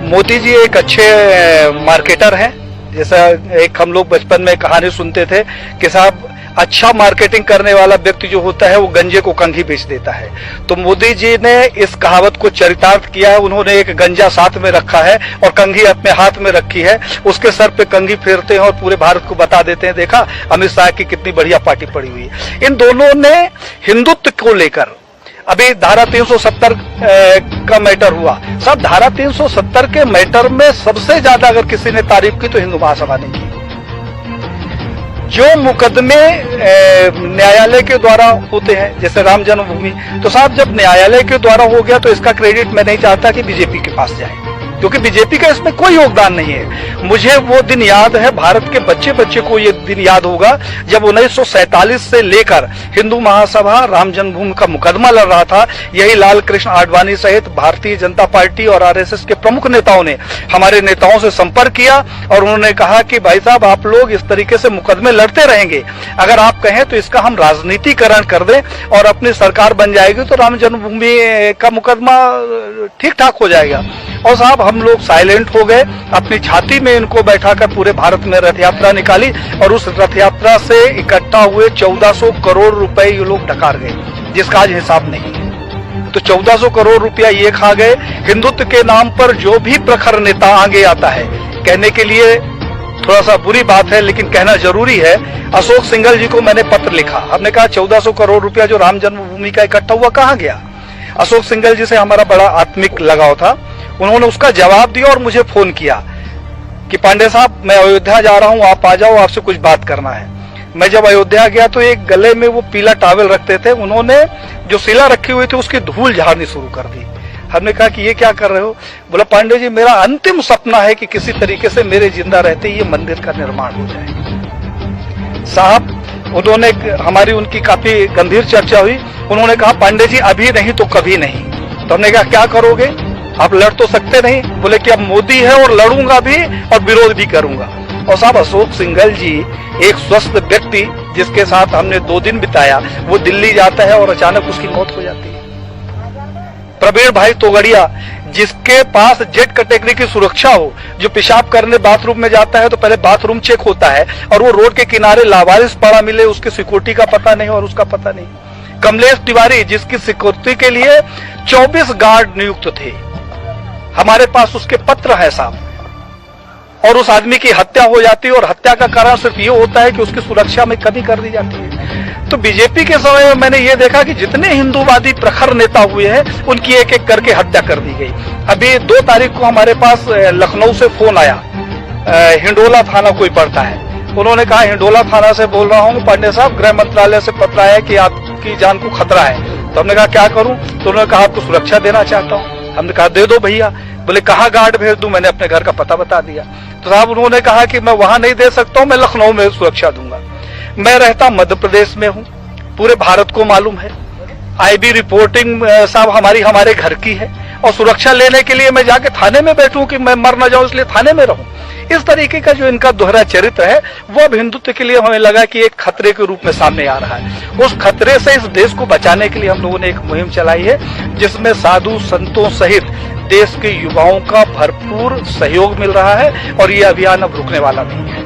मोदी जी एक अच्छे मार्केटर हैं। जैसा एक हम लोग बचपन में कहानी सुनते थे कि साहब अच्छा मार्केटिंग करने वाला व्यक्ति जो होता है वो गंजे को कंघी बेच देता है। तो मोदी जी ने इस कहावत को चरितार्थ किया है। उन्होंने एक गंजा साथ में रखा है और कंघी अपने हाथ में रखी है। उसके सर पे कंघी फेरते हैं और पूरे भारत को बता देते हैं, देखा अमित शाह की कितनी बढ़िया पार्टी पड़ी हुई है। इन दोनों ने हिंदुत्व को लेकर अभी धारा 370 का मैटर हुआ। साहब धारा 370 के मैटर में सबसे ज्यादा अगर किसी ने तारीफ की तो हिंदू महासभा ने की। जो मुकदमे न्यायालय के द्वारा होते हैं, जैसे राम जन्मभूमि, तो साहब जब न्यायालय के द्वारा हो गया तो इसका क्रेडिट मैं नहीं चाहता कि बीजेपी के पास जाए, क्योंकि बीजेपी का इसमें कोई योगदान नहीं है। मुझे वो दिन याद है, भारत के बच्चे बच्चे को ये दिन याद होगा जब 1947 से लेकर हिंदू महासभा राम जन्मभूमि का मुकदमा लड़ रहा था। यही लाल कृष्ण आडवाणी सहित भारतीय जनता पार्टी और आरएसएस के प्रमुख नेताओं ने हमारे नेताओं से संपर्क किया और उन्होंने कहा कि भाई साहब आप लोग इस तरीके से मुकदमे लड़ते रहेंगे, अगर आप कहें तो इसका हम राजनीतिकरण कर दें और अपनी सरकार बन जाएगी तो राम जन्मभूमि का मुकदमा ठीक ठाक हो जाएगा। और साहब हम लोग साइलेंट हो गए, अपनी छाती में इनको बैठाकर पूरे भारत में रथ यात्रा निकाली और उस रथ यात्रा से इकट्ठा हुए 1400 करोड़ रुपए ये लोग डकार गए, जिसका आज हिसाब नहीं है। तो 1400 करोड़ रुपया ये खा गए। हिंदुत्व के नाम पर जो भी प्रखर नेता आगे आता है, कहने के लिए थोड़ा सा बुरी बात है लेकिन कहना जरूरी है, अशोक सिंघल जी को मैंने पत्र लिखा। हमने कहा 1400 करोड़ रुपया जो राम जन्मभूमि का इकट्ठा हुआ कहाँ गया। अशोक सिंघल जी से हमारा बड़ा आत्मिक लगाव था। उन्होंने उसका जवाब दिया और मुझे फोन किया कि पांडे साहब मैं अयोध्या जा रहा हूं, आप आ जाओ, आपसे कुछ बात करना है। मैं जब अयोध्या गया तो एक गले में वो पीला टॉवल रखते थे, उन्होंने जो शिला रखी हुई थी उसकी धूल झाड़नी शुरू कर दी। हमने कहा कि ये क्या कर रहे हो। बोला पांडे जी मेरा अंतिम सपना है कि किसी तरीके से मेरे जिंदा रहते ये मंदिर का निर्माण हो जाए। साहब उन्होंने हमारी उनकी काफी गंभीर चर्चा हुई। उन्होंने कहा पांडे जी अभी नहीं तो कभी नहीं। तो हमने कहा क्या करोगे, आप लड़ तो सकते नहीं। बोले कि अब मोदी है और लड़ूंगा भी और विरोध भी करूंगा। और साहब अशोक सिंघल जी एक स्वस्थ व्यक्ति जिसके साथ हमने 2 दिन बिताया, वो दिल्ली जाता है और अचानक उसकी मौत हो जाती है। प्रवीण भाई तोगड़िया जिसके पास जेट कैटेगरी की सुरक्षा हो, जो पेशाब करने बाथरूम में जाता है तो पहले बाथरूम चेक होता है और वो रोड के किनारे लावारिस पड़ा मिले, उसकी सिक्योरिटी का पता नहीं और उसका पता नहीं। कमलेश तिवारी जिसकी सिक्योरिटी के लिए 24 गार्ड नियुक्त थे, हमारे पास उसके पत्र है साहब, और उस आदमी की हत्या हो जाती है और हत्या का कारण सिर्फ ये होता है कि उसकी सुरक्षा में कमी कर दी जाती है। तो बीजेपी के समय में मैंने ये देखा कि जितने हिंदूवादी प्रखर नेता हुए हैं उनकी एक एक करके हत्या कर दी गई। अभी 2 तारीख को हमारे पास लखनऊ से फोन आया, हिंडोला थाना कोई पड़ता है, उन्होंने कहा हिंडोला थाना से बोल रहा हूँ पांडे साहब, गृह मंत्रालय से पत्र आया कि आपकी जान को खतरा है। तो हमने कहा क्या करूं, तो उन्होंने कहा आपको सुरक्षा देना चाहता हूं। हमने कहा दे दो भैया। बोले कहाँ गार्ड भेज दूं, मैंने अपने घर का पता बता दिया। तो साहब उन्होंने कहा कि मैं वहां नहीं दे सकता हूं, मैं लखनऊ में सुरक्षा दूंगा। मैं रहता मध्य प्रदेश में हूं, पूरे भारत को मालूम है, आईबी रिपोर्टिंग साहब हमारे घर की है और सुरक्षा लेने के लिए मैं जाके थाने में बैठूं कि मैं मर न जाऊं इसलिए थाने में रहूं। इस तरीके का जो इनका दोहरा चरित्र है वो अब हिंदुत्व के लिए हमें लगा कि एक खतरे के रूप में सामने आ रहा है। उस खतरे से इस देश को बचाने के लिए हम लोगों ने एक मुहिम चलाई है जिसमें साधु संतों सहित देश के युवाओं का भरपूर सहयोग मिल रहा है और ये अभियान अब रुकने वाला नहीं है।